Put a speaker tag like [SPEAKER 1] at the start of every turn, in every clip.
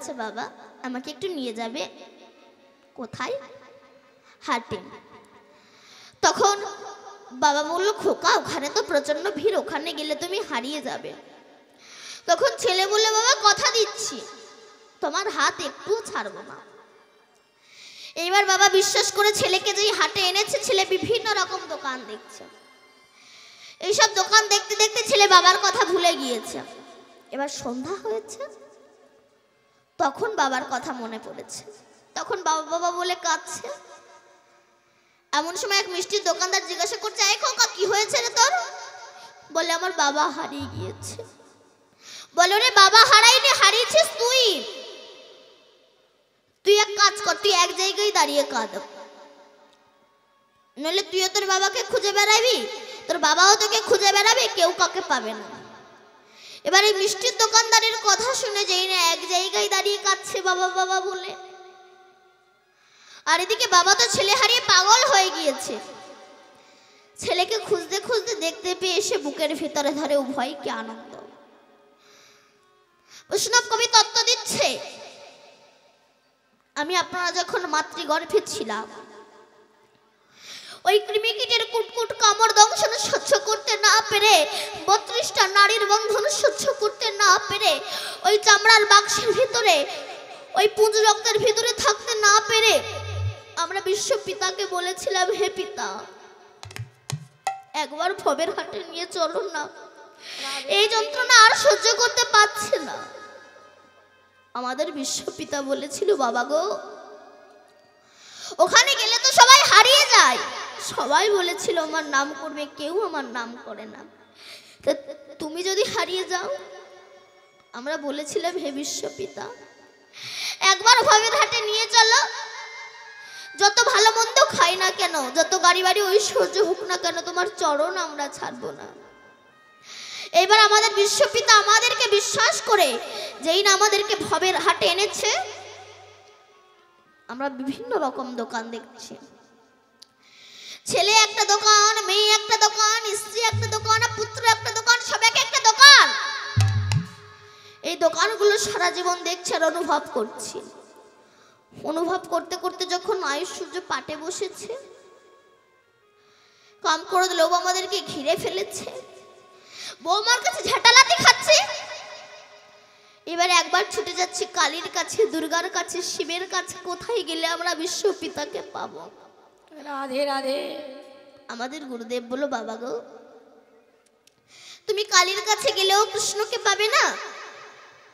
[SPEAKER 1] বলছে, বাবা আমাকে একটু নিয়ে যাবে। কোথায়? হাটে। তখন বাবা বলল, খোকা ওখানে তো প্রচন্ড ভিড়, ওখানে গেলে তুমি হারিয়ে যাবে। তখন ছেলে বললে, বাবা কথা দিচ্ছি তোমার হাত একটু ছাড়বো না। এইবার বাবা বিশ্বাস করে ছেলেকে যেই হাটে এনেছে, ছেলে বিভিন্ন রকম দোকান দেখছে। এইসব দোকান দেখতে দেখতে ছেলে বাবার কথা ভুলে গিয়েছে। এবার সন্ধ্যা হয়েছে, তখন বাবার কথা মনে পড়েছে। তখন বাবা বাবা বলে কাঁদছে। এমন সময় এক মিষ্টির দোকানদার জিজ্ঞাসা করছে, এই খোকা কি হয়েছে রে তোর? বলে, আমার বাবা হারিয়ে গিয়েছে। বলে, রে বাবা হারাইনি, হারিয়েছিস তুই। তুই এক কাজ কর, তুই এক জায়গায় দাঁড়িয়ে কাঁদ, নইলে তুইও তোর বাবাকে খুঁজে বেড়াবি, তোর বাবাও তোকে খুঁজে বেড়াবে, কেউ কাকে পাবে না। এবার এই মিষ্টির দোকানদারের কথা শুনে যেই না এক জায়গায় দাঁড়িয়ে কাঁদছে বাবা বাবা বলে, আর এদিকে বাবা তো ছেলে হারিয়ে পাগল হয়ে গিয়েছে। ছেলেকে খুঁজতে খুঁজতে দেখতে পেয়ে এসে বুকের ভিতরে ধরে উভয় কি আনন্দ। বৈষ্ণব কবি তত্ত্ব দিচ্ছে, আমি আপনারা যখন মাতৃগর্ভে ছিলাম, ওই কৃমিকীটের কুটকুট কামড় দংশন সহ্য করতে না পেরে, 32টা নারীর বন্ধন সহ্য করতে না পেরে, ওই চামড়ার বাক্সের ভিতরে, ওই পুঁজ রক্তের ভিতরে থাকতে না পেরে আমরা বিশ্ব পিতাকে বলেছিলাম, হে পিতা একবার ভবের হাটে নিয়ে চলুন না, এই যন্ত্রণা আর সহ্য করতে পারছে না। আমাদের বিশ্ব পিতা বলেছিল, বাবা গো ওখানে গেলে তো সবাই হারিয়ে যায়। সবাই বলেছিল আমার নাম করবে, কেউ আমার নাম করে না। তুমি যদি হারিয়ে যাও, আমরা বলেছিলাম, হে বিশ্ব পিতা একবার ভবের হাটে নিয়ে চলো, যত ভালো মন্দ খাই না কেন, যত গাড়ি বাড়ি ঐশ্বর্য হোক না কেন, তোমার চরণ আমরা ছাড়বো না। এবার আমাদের বিশ্বপিতা আমাদেরকে বিশ্বাস করে যেই না আমাদেরকে ভবের হাটে এনেছে, আমরা বিভিন্ন রকম দোকান দেখছি। ছেলে একটা দোকান, মেয়ে একটা দোকান, স্ত্রী একটা দোকান, পুত্র একটা দোকান, সব এক একটা দোকান। এই দোকানগুলো সারা জীবন দেখছে আর অনুভব করছি। অনুভব করতে করতে যখন আয়ুষ সূর্য পাটে বসেছে, কাম করে লোভ আমাদেরকে ঘিরে ফেলেছে, বৌমার কাছে ঝাঁটালাতি খাচ্ছে। এবার একবার ছুটে যাচ্ছি কালীর কাছে, দুর্গার কাছে, শিবের কাছে। কোথায় গেলে আমরা বিশ্ব পিতাকে পাবো?
[SPEAKER 2] রাধে রাধে।
[SPEAKER 1] আমাদের গুরুদেব বলো, বাবা গো তুমি কালীর কাছে গেলেও কৃষ্ণকে পাবে না,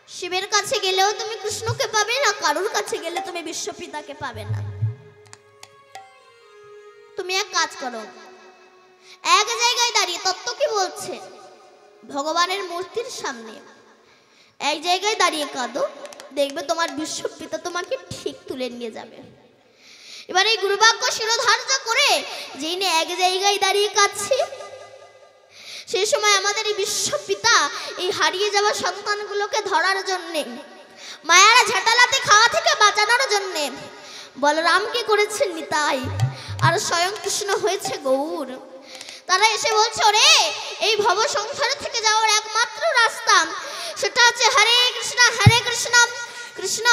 [SPEAKER 1] শিবের কাছে গেলেও তুমি কৃষ্ণকে পাবে না, কারোর কাছে গেলে তুমি বিশ্ব পিতাকে পাবে না। তুমি এক কাজ করো, এক জায়গায় দাঁড়িয়ে, তত্ত্ব কি বলছে, ভগবানের মূর্তির সামনে এক জায়গায় দাঁড়িয়ে কাঁদো, দেখবে তোমার বিশ্ব পিতা তোমাকে ঠিক তুলে নিয়ে যাবে। এবার এই গুরুবাক্য শিরোধার্য করে যেই না এক জায়গায় দাঁড়িয়ে কাঁদছে, সেই সময় আমাদের এই বিশ্ব পিতা এই হারিয়ে যাওয়া সন্তানগুলোকে ধরার জন্যে, মায়ারা ঝাঁটালাতে খাওয়া থেকে বাঁচানোর জন্যে বলরামকে করেছেন নিতাই, আর স্বয়ং কৃষ্ণ হয়েছে গৌর। তারা এসে বলছে, ওরে এই ভব সংসার থেকে যাওয়ার একমাত্র রাস্তা, সেটা হচ্ছে হরে কৃষ্ণ কৃষ্ণ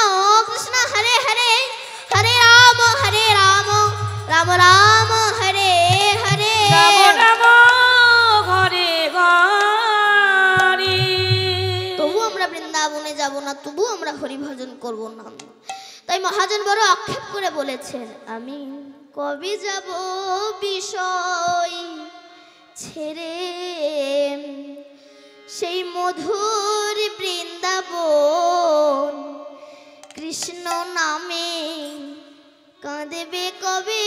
[SPEAKER 1] কৃষ্ণ হরে হরে, হরে রাম রাম রাম হরে হরে,
[SPEAKER 2] রাম রাম হরে হরে।
[SPEAKER 1] তবু আমরা বৃন্দাবনে যাব না, তবু আমরা হরি ভজন করব না। তাই মহাজন বড় আক্ষেপ করে বলেছেন, আমি কবে যাব বিষয় ছেড়ে সেই মধুর বৃন্দাবন, কৃষ্ণ নামে কাঁদবে কবে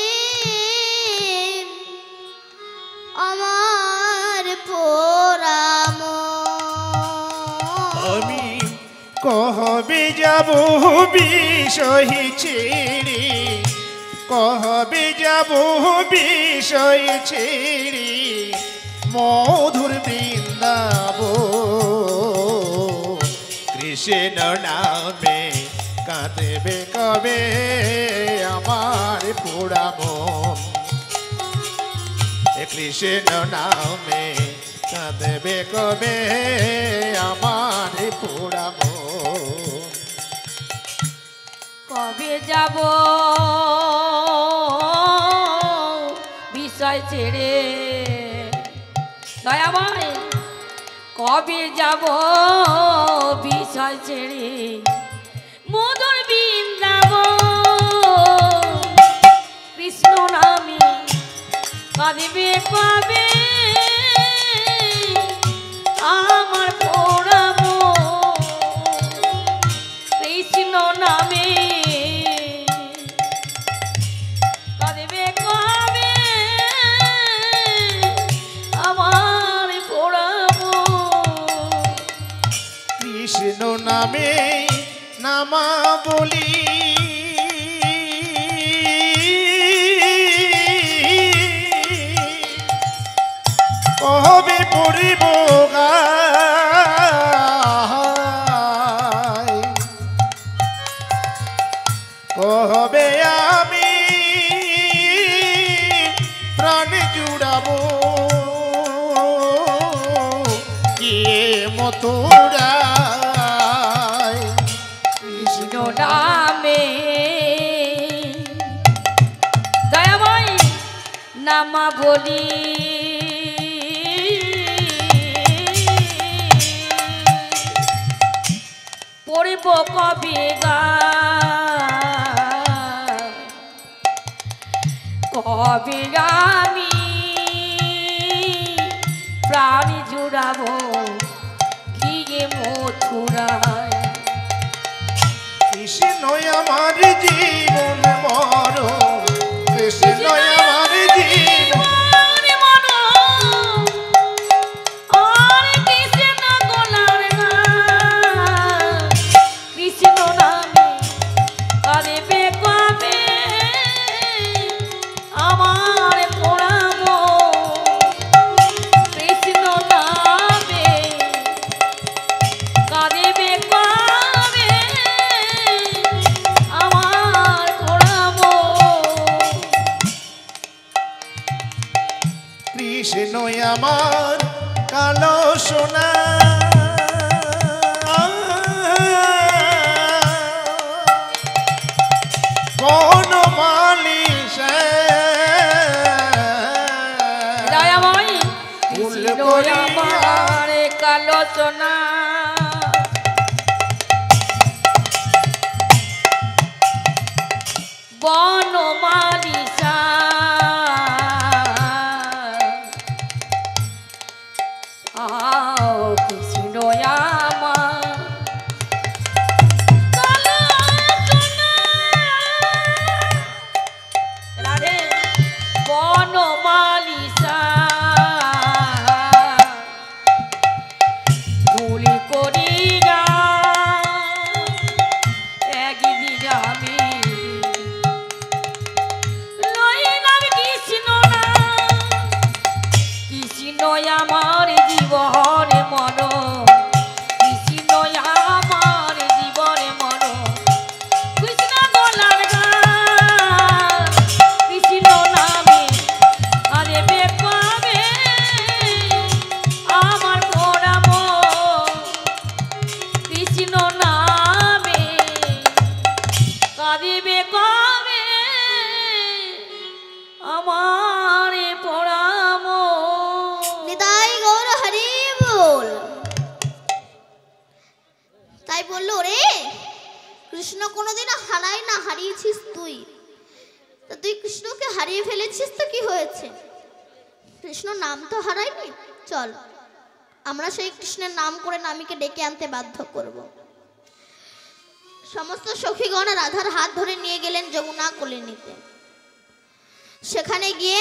[SPEAKER 1] আমার পোড়াম।
[SPEAKER 3] আমি কবে যাব বিষয় ছেড়ে, কবে যাব বিষয় ছেড়ে মধুর বৃন্দাবন, কৃষ্ণ নামে কাঁদবে কবে আমার পোড়া মন, কৃষ্ণ নামে কাঁদবে কবে আমার পোড়া মন।
[SPEAKER 2] কবে যাব বিষয় ছেড়ে দয়াময় কবে যাব বিষয় ছেড়ে মধুর বৃন্দাবন কৃষ্ণ নামে কাঁদিবে কবে আমার পোড়াব কৃষ্ণ নামে কাঁদিবে কবে আমার পোড়াব
[SPEAKER 3] কৃষ্ণ নামে নামা বলি কবে পড়িব গায় কবে আমি প্রাণ জুড়াবো কে মথুরায়
[SPEAKER 2] কৃষ্ণ নামে দয়াময় নামা বলি পড়িব কবে কবে আমি প্রাণ জুড়াবো গিয়ে মথুরায়
[SPEAKER 3] কৃষ্ণ আমার জীবন মরণ কৃষ্ণ আমার জীবন কৃষ্ণ আমার কালো সোনা কোন মালিশ
[SPEAKER 2] দয়াময়
[SPEAKER 3] ফুল
[SPEAKER 2] কৃষ্ণ
[SPEAKER 3] করিয়া
[SPEAKER 2] আমার কালো সোনা বনমালিসা কৃষ্ণ আমার কালো সোনা রাধে বনমালিসা ভুল করিয়া একদিন আমি লইলাম কৃষ্ণ না কৃষ্ণ আমার জীবন মন কৃষ্ণ আমার জীবন মন কৃষ্ণ গোলার গান কৃষ্ণ নামে আরে বেপাবে আমার পোড়াব কৃষ্ণ নামে কাঁদিবে কবে আমার পোড়াব
[SPEAKER 1] নিতাই গৌর হরি বল। তাই বললো রে কৃষ্ণ কোনোদিনও হারায় না, হারিয়েছিস তুই। তা তুই কৃষ্ণকে হারিয়ে ফেলেছিস তো কি হয়েছে? কৃষ্ণ নাম তো হারায়নি। চল আমরা সেই কৃষ্ণের নাম করে নামীকে ডেকে আনতে বাধ্য করব। সমস্ত সখীগণ রাধার হাত ধরে নিয়ে গেলেন যমুনা কোলে নিতে। সেখানে গিয়ে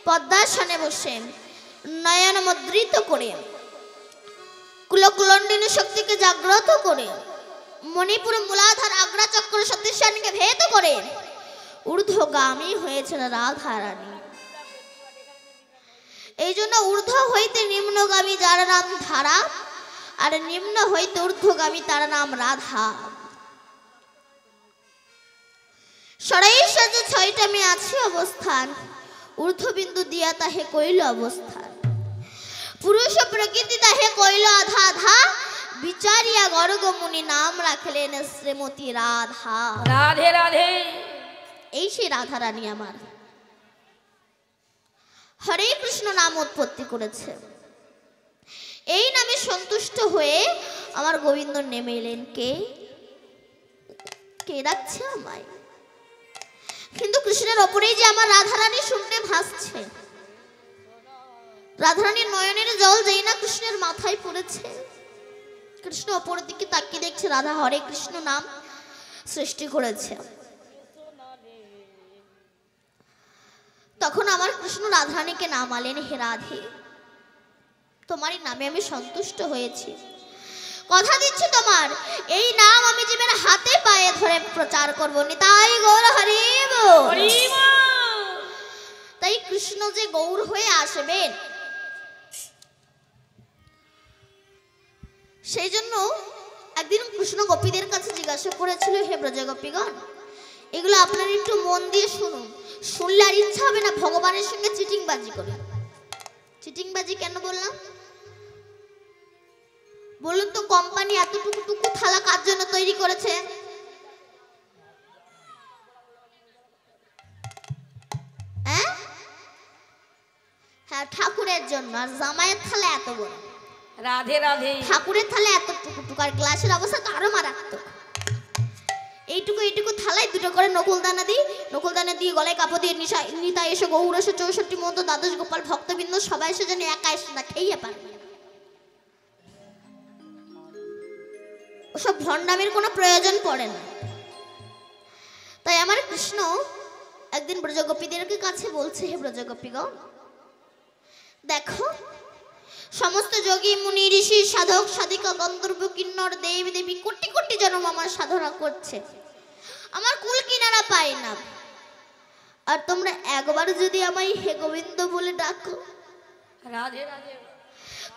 [SPEAKER 1] পদ্মাসনে বসে নয়ন মুদ্রিত করে কুলকুলণ্ডিনী শক্তিকে জাগ্রত করে মণিপুর মূলাধার আগ্রা চক্র সতীশানকে ভেদ করে ঊর্ধ্বগামী হয়েছেন রাধা রানী। এই জন্য ঊর্ধ্ব হইতে নিম্নগামী যার নাম ধারা, আর নিম্ন হইতে ঊর্ধ্বগামী তার নাম রাধা। সরাই সাজে ছয়টা মেয়ে আছে অবস্থান, ঊর্ধ্ববিন্দু দিয়া তাহে কইল অবস্থান। পুরুষ প্রকৃতি তাহে কইল আধা আধা, বিচারিয়া গর্গমুনি নাম রাখলেন শ্রীমতী রাধা।
[SPEAKER 2] রাধে রাধে।
[SPEAKER 1] এই সেই রাধা রানী আমার হরে কৃষ্ণ নাম উৎপত্তি করেছে। এই নামে সন্তুষ্ট হয়ে আমার গোবিন্দ নেমে এলেন। কে কে ডাকছে আমায়? কিন্তু কৃষ্ণের ওপরেই যে আমার রাধারানী শুনতে ভাসছে। রাধারানীর নয়নের জল যেই না কৃষ্ণের মাথায় পড়েছে, কৃষ্ণ ওপরের দিকে তাকিয়ে দেখছে রাধা হরে কৃষ্ণ নাম সৃষ্টি করেছে। তখন আমার কৃষ্ণ রাধারানীকে নামালেন, হে রাধে, তোমারই নামে আমি সন্তুষ্ট হয়েছি। কথা দিচ্ছি তোমার এই নাম আমি জীবনের হাতে পায়ে ধরে প্রচার করব। নিতাই গৌর হরি বল।
[SPEAKER 2] হরি বল।
[SPEAKER 1] তাই কৃষ্ণ যে গৌর হয়ে আসবেন, সেই জন্য একদিন কৃষ্ণ গোপীদের কাছে জিজ্ঞাসা করেছিল, হে ব্রজ গোপীগণ, এগুলো আপনারা একটু মন দিয়ে শুনুন। শুনলে আর ইচ্ছা হবে না ভগবানের সঙ্গে চিটিংবাজি করে। চিটিংবাজি কেন বললাম বলুন তো? কোম্পানি এতটুকু টুকু থালা কার জন্য তৈরি করেছে? হ্যাঁ, ঠাকুরের জন্য। আর জামাইয়ের থালা এত বড়।
[SPEAKER 2] রাধে রাধে।
[SPEAKER 1] ঠাকুরের থালা এতটুকু টুকু, আর গ্লাসের অবস্থা তো আরো মারাত্মক। এইটুকু এইটুকু থালায় দুটো করে নকুলদানা দিই, নকুলদানা দিয়ে গলায় কাপড় দিয়ে নিতা এসে গৌর এসে 64 মতো দ্বাদশ গোপাল ভক্তবৃন্দ সবাই এসে যেন একা এসে না খেয়ে পারবে। ওসব ভণ্ডামের কোনো প্রয়োজন পড়ে না। তাই আমার কৃষ্ণ একদিন ব্রজগোপীদের কাছে বলছে, হে ব্রজগোপীগণ, দেখো সমস্ত যোগী মুনি ঋষি সাধক সাধিকা গন্ধর্ব কিন্নর দেব দেবী কোটি কোটি জন্ম আমার সাধনা করছে, আমার কুল কিনারা পায় না। আর তোমরা একবার যদি আমায় হে গোবিন্দ বলে ডাকো,
[SPEAKER 2] রাধে রাধে,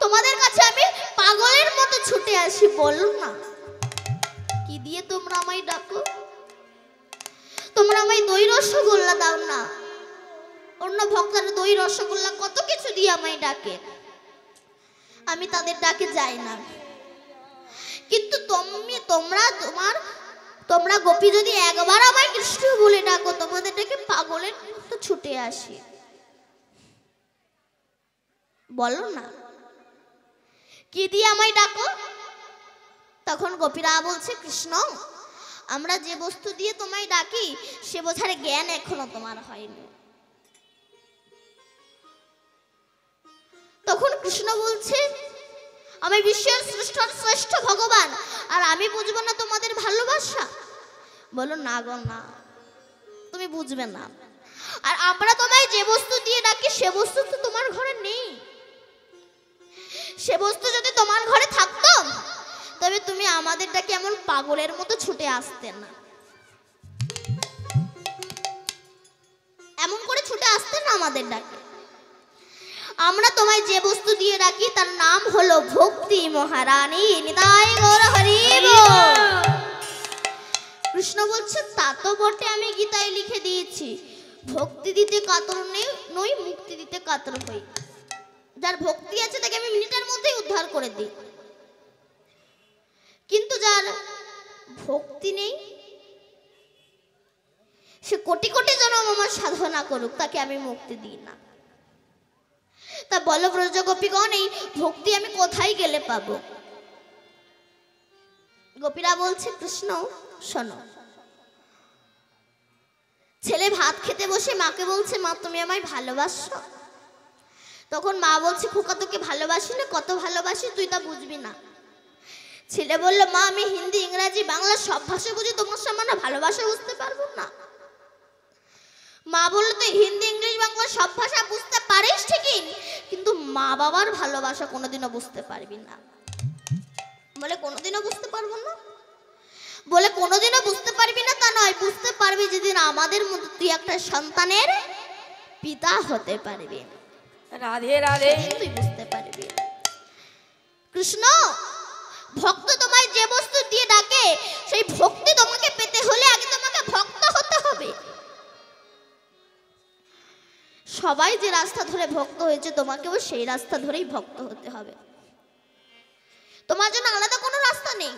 [SPEAKER 1] তোমাদের কাছে আমি পাগলের মতো ছুটে আসি। বলো না কি দিয়ে তোমরা আমায় ডাকো? তোমরা আমায় দই রসগোল্লা দাও না। অন্য ভক্তরা দই রসগোল্লা কত কিছু দিয়ে আমায় ডাকে, আমি তাদের ডাকে যাই না। কিন্তু তোমরা গোপী যদি একবার আমায় কৃষ্ণ বলে ডাকো, তোমাদের ডাকে পাগলের মতো ছুটে আসি। বলো না কি দিয়ে আমায় ডাকো? তখন গোপীরা বলছে, কৃষ্ণ, আমরা যে বস্তু দিয়ে তোমায় ডাকি সে বোঝার জ্ঞান এখনো তোমার হয়নি। তখন কৃষ্ণ বলছে, আমি বিশ্বের শ্রেষ্ঠ ভগবান, আর আমি বুঝবো না তোমাদের ভালোবাসা? বলো না গো না, তুমি বুঝবে না। আর আমরা তোমায় যে বস্তু দিয়ে ডাকি সে বস্তু তো তোমার ঘরে নেই। সে বস্তু যদি তোমার ঘরে থাকতো তবে তুমি আমাদের ডাকে এমন পাগলের মতো ছুটে আসতে না, এমন করে ছুটে আসতে না আমাদের ডাকে। আমরা তোমায় যে বস্তু দিয়ে রাখি তার নাম হলো ভক্তি মহারানী। নিতাই গৌর হরি বল। কৃষ্ণ বলছে, তা তো বটে, আমি গীতায় লিখে দিয়েছি, ভক্তি দিতে কাতর নই, মুক্তি দিতে কাতর হই। যার ভক্তি আছে তাকে আমি মিনিটের মধ্যেই উদ্ধার করে দিই, কিন্তু যার ভক্তি নেই সে কোটি কোটি জন্ম আমার সাধনা করুক, তাকে আমি মুক্তি দিই না। তা বলো ব্রজ গোপীগণ, এই ভক্তি আমি কোথায় গেলে পাবো? গোপীরা বলছে, কৃষ্ণ শোনো, ছেলে ভাত খেতে বসে মাকে বলছে, মা তুমি আমায় ভালোবাসো? তখন মা বলছে, খোকা তোকে ভালোবাসি না, কত ভালোবাসি তুই তা বুঝবি না। ছেলে বললো, মা আমি হিন্দি ইংরাজি বাংলা সব ভাষা বুঝি, তোমার সামনে ভালোবাসা বুঝতে পারবো না। মা বললো, তুই হিন্দি ইংলিশ বাংলা সব ভাষা বুঝতে পারিস ঠিকই, কিন্তু মা বাবার ভালোবাসা কোনোদিনও বুঝতে পারবি না। বলে কোনোদিনও বুঝতে পারবো না? বলে কোনোদিনও বুঝতে পারবি না তা নয়, বুঝতে পারবি যেদিন আমাদের মধ্যে তুই একটা সন্তানের পিতা হতে পারবি।
[SPEAKER 2] রাধে রাধে,
[SPEAKER 1] তুই বুঝতে পারবি। কৃষ্ণ, ভক্ত তোমায় যে বস্তু দিয়ে ডাকে সেই ভক্তি তোমাকে পেতে হলে আগে তোমাকে ভক্ত হতে হবে। সবাই যে রাস্তা ধরে ভক্ত হয়েছে তোমাকেও সেই রাস্তা ধরেই ভক্ত হতে হবে। তোমার জন্য আলাদা কোনো রাস্তা নেই।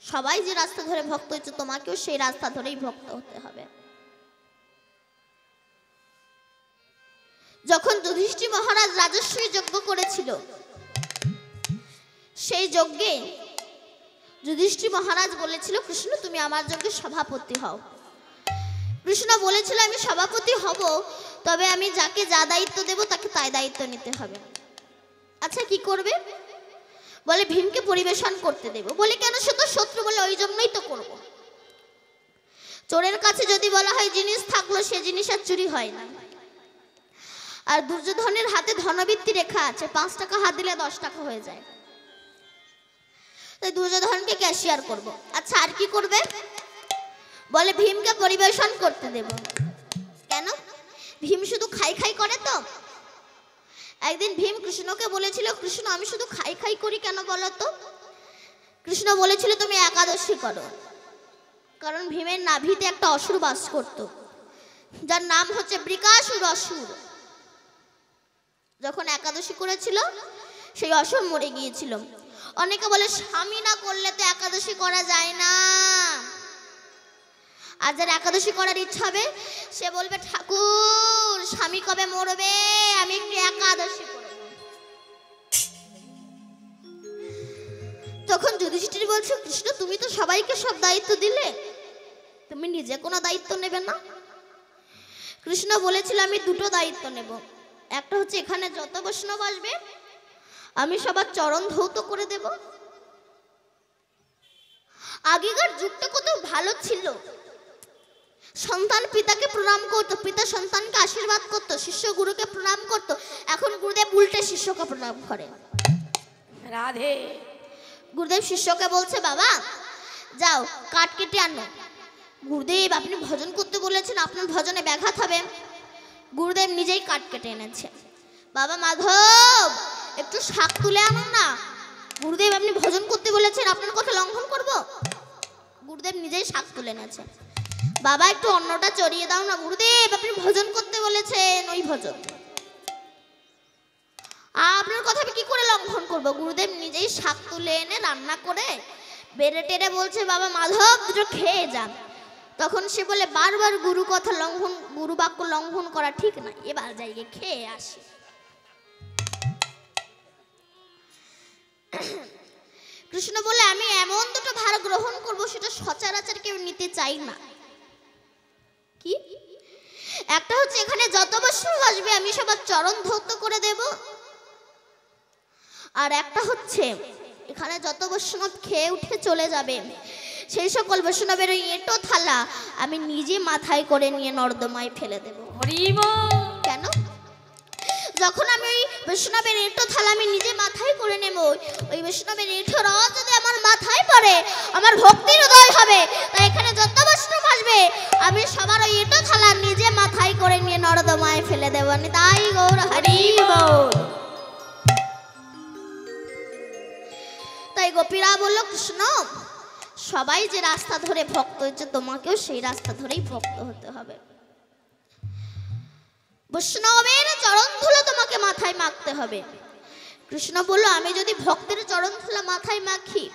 [SPEAKER 1] সবাই যে রাস্তা ধরে ভক্ত হয়েছে, তোমাকেও সেই রাস্তা ধরেই ভক্ত হতে হবে। যখন যুধিষ্ঠির মহারাজ রাজস্বী যজ্ঞ করেছিল, সেই যজ্ঞে যুধিষ্ঠির মহারাজ বলেছিল, কৃষ্ণ তুমি আমার যজ্ঞে সভাপতি হও। কৃষ্ণ বলেছিল, আমি সভাপতি হব, তবে আমি যাকে যা দায়িত্ব দেব তাকে তাই দায়িত্ব নিতে হবে। আচ্ছা কি করবে? বলে ভীমকে পরিবেশন করতে দেব। বলে কেন? সে তো শত্রু। বলে ওই জন্যই তো করব। চোরের কাছে যদি বলা হয় জিনিস থাকলো, সে জিনিস আর চুরি হয় না। আর দুর্যোধনের হাতে ধনবৃত্তি রেখা আছে, 5 টাকা হাত দিলে 10 টাকা হয়ে যায়। তাই দুর্যোধনকে ক্যাশিয়ার করব। আচ্ছা আর কি করবে? বলে ভীমকে পরিবেশন করতে দেব। কেন? ভীম শুধু খাই খাই করে তো। একদিন ভীম কৃষ্ণকে বলেছিল, কৃষ্ণ আমি শুধু খাই খাই করি কেন বলো তো? কৃষ্ণ বলেছিল, তুমি একাদশী করো। কারণ ভীমের নাভিতে একটা অসুর বাস করত, যার নাম হচ্ছে বৃকাসুর অসুর। যখন একাদশী করেছিল, সেই অসুর মরে গিয়েছিল। অনেকে বলে স্বামী না করলে তো একাদশী করা যায় না। আর যার একাদশী করার ইচ্ছা হবে, সে বলবে, ঠাকুর স্বামী কবে মরবে, আমি একটু একাদশী করব। তখন যুধিষ্ঠির বলছে, কৃষ্ণ তুমি তো সবাইকে সব দায়িত্ব দিলে, তুমি নিজে কোনো দায়িত্ব নেবে না? কৃষ্ণ বলেছিল, আমি 2টো দায়িত্ব নেব। একটা হচ্ছে এখানে যত বৈষ্ণব আসবে আমি সবার চরণ ধৌত করে দেব। আগেকার যুগটা কত ভালো ছিল। সন্তান পিতাকে প্রণাম করতো, পিতা সন্তানকে আশীর্বাদ করতো, শিষ্য গুরুকে প্রণাম করতো। এখন গুরুদেব উল্টে শিষ্যকে প্রণাম করে।
[SPEAKER 2] রাধে।
[SPEAKER 1] গুরুদেব শিষ্যকে বলছে, বাবা যাও কাঠ কেটে আনো। গুরুদেব আপনি ভজন করতে বলেছেন, আপনার ভজনে ব্যাঘাত হবে। গুরুদেব নিজেই কাঠ কেটে এনেছে। বাবা মাধব একটু শাক তুলে আনুন না। গুরুদেব আপনি ভজন করতে বলেছেন, আপনার কথা লঙ্ঘন করব? গুরুদেব নিজেই শাক তুলে এনেছে। বাবা একটু অন্নটা চড়িয়ে দাও না। গুরুদেব আপনি ভজন করতে বলেছেন, ওই ভজন। আপনার কথা আমি কি করে লঙ্ঘন করব? গুরুদেব নিজেই শাক তুলে এনে রান্না করে বেড়ে টেড়ে বলছে, বাবা মাধব দুটো খেয়ে যান। তখন সে বলে, বারবার গুরু কথা লঙ্ঘন, গুরু বাক্য লঙ্ঘন করা ঠিক না, এবার যাই গিয়ে খেয়ে আসি। কৃষ্ণ বলে, আমি এমন 2টো ভার গ্রহণ করব, সেটা সচরাচর কেউ নিতে চাই না। কি? একটা হচ্ছে এখানে যত বৈষ্ণব আসবে আমি সবার চরণ ধৌত করে দেব। আর একটা হচ্ছে এখানে যত বৈষ্ণব খেয়ে উঠে চলে যাবে, সেই সকল বৈষ্ণবের ওই এঁটো থালা আমি নিজে মাথায় করে নিয়ে নর্দমায় ফেলে দেব। কেন? যখন আমি ওই বৈষ্ণবের এঁটো থালা আমি নিজে মাথায় করে নেব, ওই বৈষ্ণবের এঁটো রস যদি আমার মাথায় পড়ে, আমার ভক্তির উদয় হবে। তাই এখানে যত বৈষ্ণব আসবে আমি সবার ওই এঁটো থালা নিজে মাথায় করে নিয়ে নর্দমায় ফেলে দেব। তাই গৌর হরি বল। তাই গোপীরা বলল, কৃষ্ণ সবাই যে রাস্তা ধরে ভক্ত হচ্ছে, তোমাকেও সেই রাস্তা ধরেই ভক্ত হতে হবে। বৈষ্ণবের চরণ ধুলো তোমাকে মাথায় মাখতে হবে। কৃষ্ণ বলল, আমি যদি ভক্তের চরণ ধুলো মাথায় মাখি,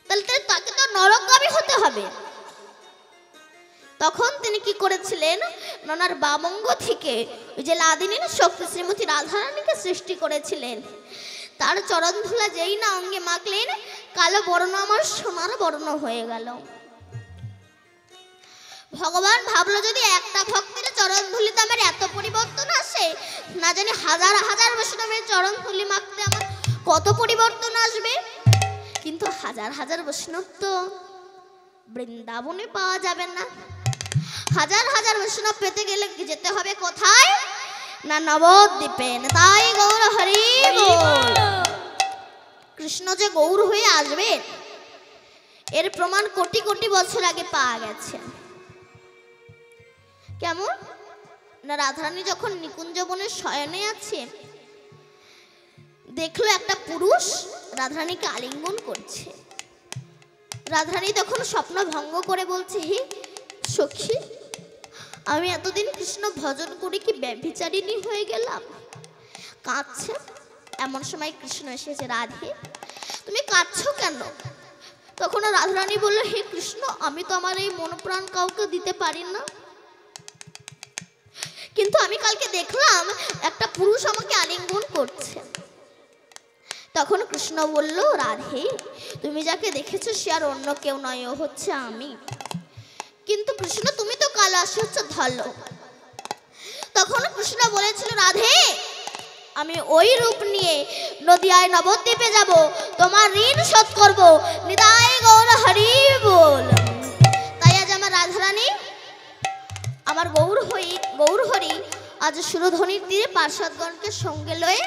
[SPEAKER 1] তাহলে তাকে তো নরকগামী হতে হবে। তখন তিনি কি করেছিলেন? ননার বামঙ্গ থেকে ওই যে লাদিনীর শক্তি শ্রীমতী রাধারানীকে সৃষ্টি করেছিলেন। তার চরণ ধুলা যেই না অঙ্গে মাখলেন, কালো বর্ণ আমার সোনার বর্ণ হয়ে গেল। ভগবান ভাবলো, যদি একটা ভক্তের চরণ ধুলিতে আমার এত পরিবর্তন আসে, না জানি হাজার হাজার বৈষ্ণবের চরণ ধুলি মাখতে আমার কত পরিবর্তন আসবে। কিন্তু হাজার হাজার বৈষ্ণব তো বৃন্দাবনে পাওয়া যাবে না। হাজার হাজার বৈষ্ণব পেতে গেলে যেতে হবে কোথায়? না নবদ্বীপে। তাই গৌর হরি বল। কৃষ্ণ যে গৌর হয়ে আসবে এর প্রমাণ কোটি কোটি বছর আগে পাওয়া গেছে। কেমন না, রাধারানী যখন নিকুঞ্জ বনের শয়নে আছে, দেখলো একটা পুরুষ রাধারানীকে আলিঙ্গন করছে। রাধারানী তখন স্বপ্ন ভঙ্গ করে বলছে, হে সখী, আমি এতদিন কৃষ্ণ ভজন করে কি ব্যভিচারিণী হয়ে গেলাম? কাঁদছে। এমন সময় কৃষ্ণ এসেছে। রাধে, তুমি কাঁদছো কেন? তখন রাধারানী বলল, হে কৃষ্ণ, আমি তো আমার এই মন প্রাণ কাউকে দিতে পারি না, কিন্তু আমি কালকে দেখলাম একটা পুরুষ আমাকে আলিঙ্গন করছে। তখন কৃষ্ণ বলল, রাধে, তুমি যাকে দেখেছো সে আর অন্য কেউ নয়, ও হচ্ছে আমি। কিন্তু কৃষ্ণ, তুমি তো কাল আসে হচ্ছে ধলো। তখন কৃষ্ণ বলেছিল, রাধে, আমি ওই রূপ নিয়ে নদিয়ায় নবদ্বীপে যাব, তোমার ঋণ শোধ করব। নিতাই গৌর হরি বল। তাই আজ আমার রাধারানী, আমার গৌর হরি আজ সুরধ্বনির তীরে পার্শ্বদগণকে সঙ্গে লয়ে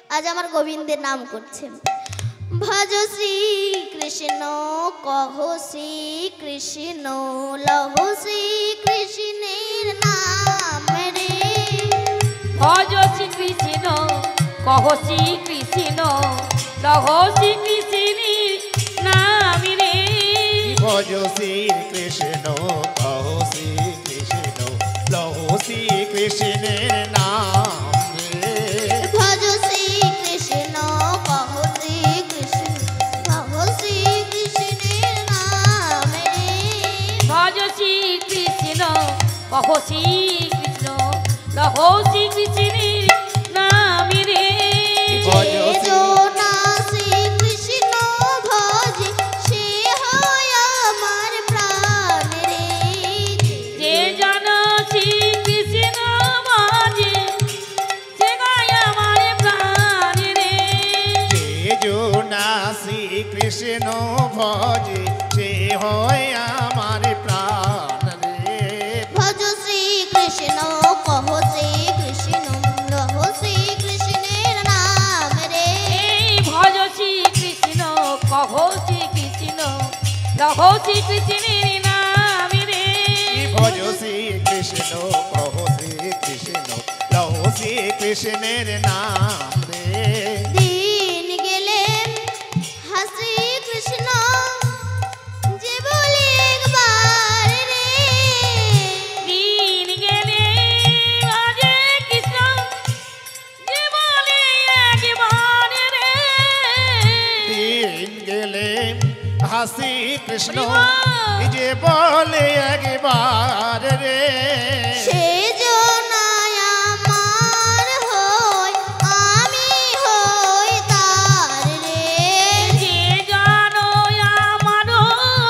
[SPEAKER 1] আজ আমার গোবিন্দের নাম করছেন। ভজ শ্রী কৃষ্ণ, কহ শ্রী কৃষ্ণ, লহ শ্রী কৃষ্ণের নাম রে।
[SPEAKER 2] ভজ শ্রী কৃষ্ণ, কহ শ্রী কৃষ্ণ, লহ শ্রী কৃষ্ণের নাম রে।
[SPEAKER 3] ভজ শ্রী কৃষ্ণ, কহ শ্রী কৃষ্ণ, লহ শ্রী কৃষ্ণের নাম রে।
[SPEAKER 1] ভজ শ্রী কৃষ্ণ, কহ শ্রী কৃষ্ণ, কহ শ্রী কৃষ্ণের নাম রে।
[SPEAKER 2] ভজ শ্রী কৃষ্ণ, কহ শ্রী কৃষ্ণ, লহ শ্রী কৃষ্ণের নাম রে।
[SPEAKER 3] ভজ
[SPEAKER 1] যে না শ্রী কৃষ্ণ ভজে, সে হয় আমার প্রাণ রে।
[SPEAKER 2] যে জন শ্রী কৃষ্ণ ভজে, সে গায় আমার প্রাণ রে।
[SPEAKER 3] যে জনা শ্রী কৃষ্ণ ভজে, সে হয় আমার প্রাণ রে।
[SPEAKER 1] ভজ শ্রী কৃষ্ণ, কহ শ্রী কৃষ্ণ, লহ শ্রী কৃষ্ণের নাম রে।
[SPEAKER 2] এই ভজ শ্রী কৃষ্ণ, কহ শ্রী কৃষ্ণ, লহ শ্রী কৃষ্ণের নাম রে।
[SPEAKER 3] ভজ শ্রী কৃষ্ণ, কহ শ্রী কৃষ্ণ, লহ শ্রী কৃষ্ণের নাম রে।
[SPEAKER 1] দিন গেলেন হাসি কৃষ্ণ, যে বলি একবার রে।
[SPEAKER 2] দিন গেলে বাজে কৃষ্ণ, যে বলে একবার রে।
[SPEAKER 3] দিন গেলে হাসি কৃষ্ণ, যে বলে একবার রে।
[SPEAKER 1] সে জনায় আমার হই, আমি হই তার রে।
[SPEAKER 2] যে জানো আমার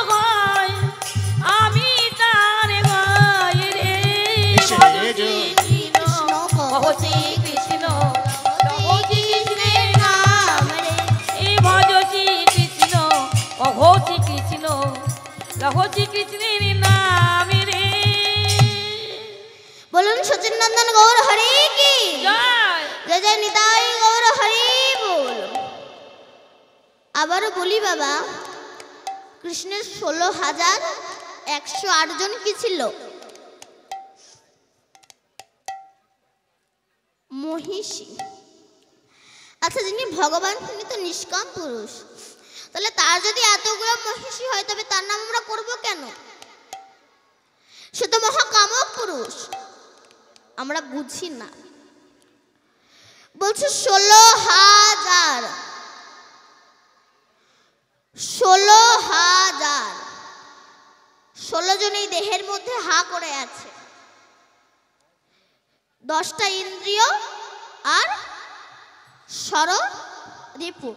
[SPEAKER 2] হয়, আমি তার গাই রে।
[SPEAKER 3] সে
[SPEAKER 2] ভজ শ্রী
[SPEAKER 3] জ-
[SPEAKER 2] কৃষ্ণ, কহ শ্রী কৃষ্ণ, লহ শ্রী কৃষ্ণের নাম রে। এই ভজ শ্রী কৃষ্ণ, কহ শ্রী কৃষ্ণ, লহ শ্রী কৃষ্ণের নাম রে।
[SPEAKER 1] বলুন সচিন নন্দন গৌর হরি কি
[SPEAKER 2] জয়।
[SPEAKER 1] জয়। জয় নিতাই গৌর হরি বল। আবারও বলি বাবা, কৃষ্ণের 16,108 জন কি ছিল? মহিষী। আচ্ছা, যিনি ভগবান তিনি তো নিষ্কাম পুরুষ, তাহলে তার যদি এতগুলো মহিষী হয় তবে তার নাম আমরা করব কেন? সে তো মহাকামক পুরুষ, আমরা বুঝি না। বলছে 16,000, 16,000, 16 জন এই দেহের মধ্যে হা করে আছে। 10টা ইন্দ্রিয় আর রিপু।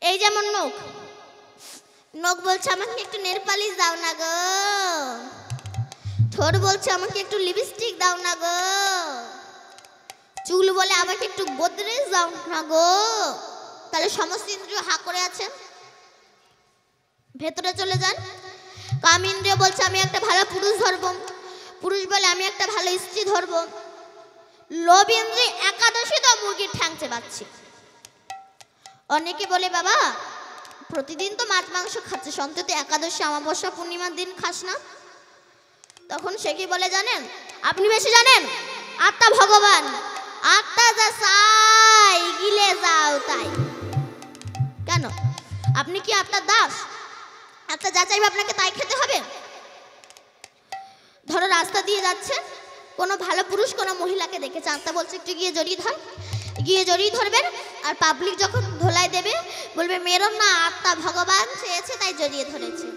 [SPEAKER 1] এই যেমন নখ, নখ বলছে আমাকে একটু নেল পালিশ দাও না গো। ঠোঁট বলছে আমাকে একটু লিপস্টিক দাও না গো। চুল বলে আমাকে একটু গোদরেজ দাও না গো। তাহলে সমস্ত ইন্দ্রিয় হা করে আছে। ভেতরে চলে যান। কাম ইন্দ্রিয় বলছে আমি একটা ভালো পুরুষ ধরবো। পুরুষ বলে আমি একটা ভালো স্ত্রী ধরবো। লোভ ইন্দ্রিয় একাদশী তো মুরগির ঠ্যাং চেবাচ্ছি। অনেকে বলে বাবা প্রতিদিন তো মাছ মাংস খাচ্ছে, অন্তত একাদশী অমাবস্যা পূর্ণিমার দিন খাস না। তখন সে কি বলে জানেন? আপনি বেশি জানেন। আত্মা ভগবান, আত্মা যা চাই গিলে যাও তাই। কেন? আপনি কি আত্মার দাস? আত্মা যা চাইবে আপনাকে তাই খেতে হবে? ধরো রাস্তা দিয়ে যাচ্ছে, কোনো ভালো পুরুষ কোনো মহিলাকে দেখেছে, আত্মা বলছে একটু গিয়ে জড়িয়ে ধর। গিয়ে জড়িয়ে ধরবেন, আর পাবলিক যখন ধোলাই দেবে বলবে মেরো না, আত্মা ভগবান চেয়েছে তাই জড়িয়ে ধরেছে।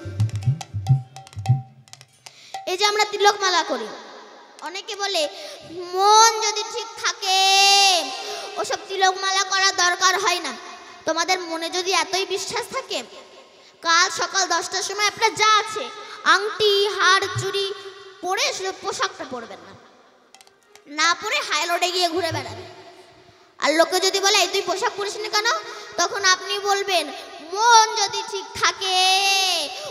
[SPEAKER 1] এই যে আমরা তিলক মালা করি, অনেকে বলে মন যদি ঠিক থাকে ওসব তিলক মালা করার দরকার হয় না। তোমাদের মনে যদি এতই বিশ্বাস থাকে, কাল সকাল 10টার সময় আপনার যা আছে আংটি হার চুড়ি পরে শুধু পোশাকটা পরবেন না, না পরে হাই রোডে গিয়ে ঘুরে বেড়াবেন। আর লোকে যদি বলে এই তুই পোশাক পরিস না কেন, তখন আপনি বলবেন মন যদি ঠিক থাকে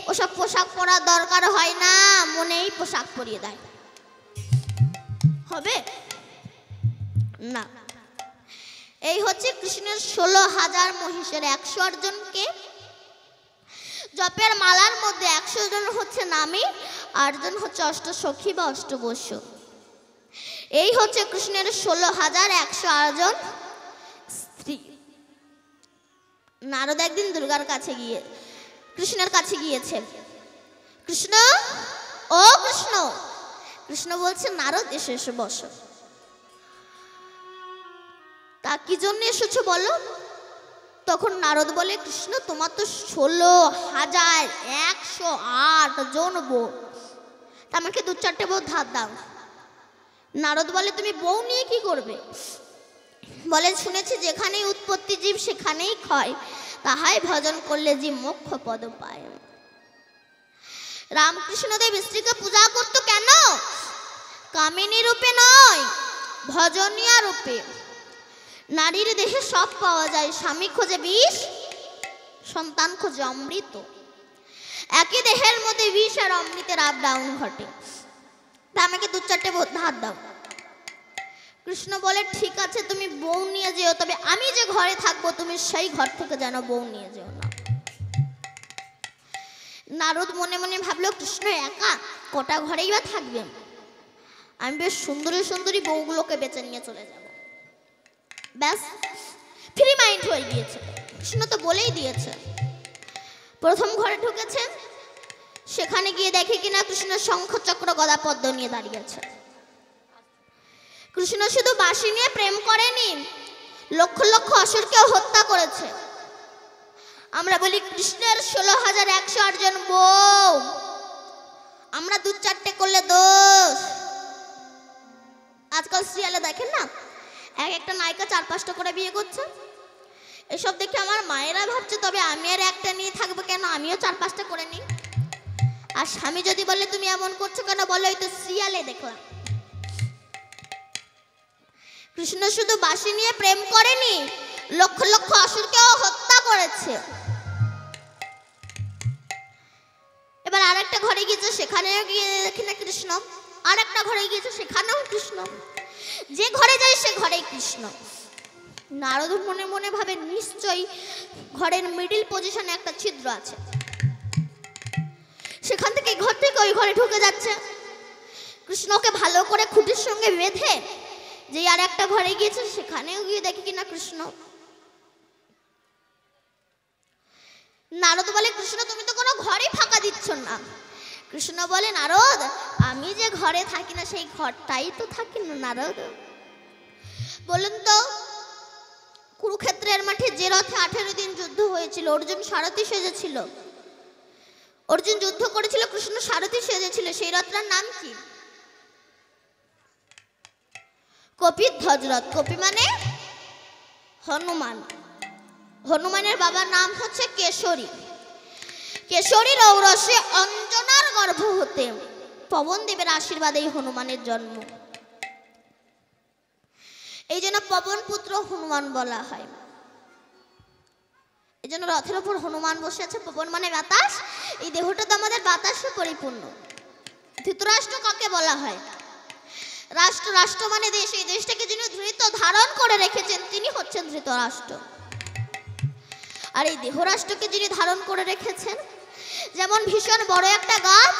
[SPEAKER 1] ওসব পোশাক পরার দরকার হয় না, মনেই পোশাক পরিয়ে দেয়। হবে না। এই হচ্ছে কৃষ্ণের 16,000 মহিষের 100 অর্জনকে। জপের মালার মধ্যে 100 জন হচ্ছে নামী, 8 জন হচ্ছে অষ্টসখী বা অষ্টবস্য। এই হচ্ছে কৃষ্ণের 16,108 জন স্ত্রী। নারদ একদিন দুর্গার কাছে গিয়ে কৃষ্ণের কাছে গিয়েছে, কৃষ্ণ ও কৃষ্ণ। কৃষ্ণ বলছে নারদ এসে এসে বসো। তা কি জন্য এসেছো বলো? তখন নারদ বলে কৃষ্ণ তোমার তো 16,108 জন বউ, তা আমাকে 2-4টে বউ ধার দাও। নারদ বলে তুমি বউ নিয়ে কি করবে? বলে শুনেছি যেখানেই উৎপত্তি জীব সেখানেই ক্ষয়, তাহাই ভজন করলে জীব মোক্ষ পদ পায়। রামকৃষ্ণদেব স্ত্রীকে পূজা করতো কেন? কামিনী রূপে নয়, ভজনীয় রূপে। নারীর দেহে সব পাওয়া যায়, স্বামী খোঁজে বিষ, সন্তান খোঁজে অমৃত। একই দেহের মধ্যে বিষ আর অমৃতের আপ ডাউন ঘটে। তা আমাকে 2-4টে বউ ধার দাও। কৃষ্ণ বলে ঠিক আছে তুমি বউ নিয়ে যেও, তবে আমি যে ঘরে থাকবো তুমি সেই ঘর থেকে যেন বউ নিয়ে যেও না। নারদ মনে মনে ভাবলো কৃষ্ণ একা কটা ঘরেই বা থাকবে, আমি বেশ সুন্দরী সুন্দরী বউগুলোকে বেছে নিয়ে চলে যাব। ব্যাস ফ্রি মাইন্ড হয়ে গিয়েছে। কৃষ্ণ তো বলেই দিয়েছে। প্রথম ঘরে ঢুকেছে, সেখানে গিয়ে দেখে কিনা কৃষ্ণ শঙ্খ চক্র গদা পদ্ম নিয়ে দাঁড়িয়েছে। কৃষ্ণ শুধু বাঁশি নিয়ে প্রেম করেনি, লক্ষ লক্ষ অসুরকেও হত্যা করেছে। আমরা বলি কৃষ্ণের 16,108 জন বউ, আমরা 2-4টে করলে দোষ। আজকাল সিরিয়ালে দেখেন না, একটা নায়িকা 4-5টা করে বিয়ে করছে। এসব দেখে আমার মায়েরা ভাবছে তবে আমি আর একটা নিয়ে থাকবো কেন, আমিও 4-5টা করে নিই। আর স্বামী যদি বলে তুমি এমন করছো কেন, বলো এই তো সিরিয়ালে দেখলাম। কৃষ্ণ শুধু বাঁশি নিয়ে প্রেম করেনি, লক্ষ লক্ষ অসুরকেও হত্যা করেছে। এবার আরেকটা ঘরে গিয়েছে, সেখানেও গিয়ে দেখি না কৃষ্ণ। আরেকটা ঘরে গিয়েছে, সেখানেও কৃষ্ণ। যে ঘরে যায় সে ঘরেই কৃষ্ণ। নারদ মনে মনে ভাবে নিশ্চয়ই ঘরের মিডিল পজিশনে একটা ছিদ্র আছে, সেখান থেকে ঘর থেকে ওই ঘরে ঢুকে যাচ্ছে। কৃষ্ণকে ভালো করে খুঁটির সঙ্গে বেঁধে যে আর একটা ঘরে গিয়েছে, সেখানেও গিয়ে দেখি কিনা কৃষ্ণ। নারদ বলে কৃষ্ণ তুমি তো কোনো ঘরই ফাঁকা দিচ্ছ না। কৃষ্ণ বলে নারদ আমি যে ঘরে থাকি না সেই ঘরটাই তো থাকি না। নারদ বলুন তো, কুরুক্ষেত্রের মাঠে যে রথে 18 দিন যুদ্ধ হয়েছিল, অর্জুন সারথি সেজেছিল। অর্জুন যুদ্ধ করেছিল, কৃষ্ণ সারথি সেজেছিল। সেই রথটার নাম কি? কপিধ্বজ রথ। কপি মানে হনুমান। হনুমানের বাবার নাম হচ্ছে কেশরী। কেশরীর ঔরসে অঞ্জনার গর্ভ হতে পবন দেবের আশীর্বাদেই হনুমানের জন্ম। এই জন্য পবন পুত্র হনুমান বলা হয়। এই জন্য রথের উপর হনুমান বসে আছে। পবন মানে বাতাস, এই দেহটা তো আমাদের বাতাসে পরিপূর্ণ। ধৃতরাষ্ট্র কাকে বলা হয়? রাষ্ট্র। রাষ্ট্র মানে দেশ। এই দেশটাকে যিনি ধৃত ধারণ করে রেখেছেন তিনি হচ্ছেন ধৃতরাষ্ট্র। আর এই দেহরাষ্ট্রকে যিনি ধারণ করে রেখেছেন, যেমন ভীষণ বড় একটা গাছ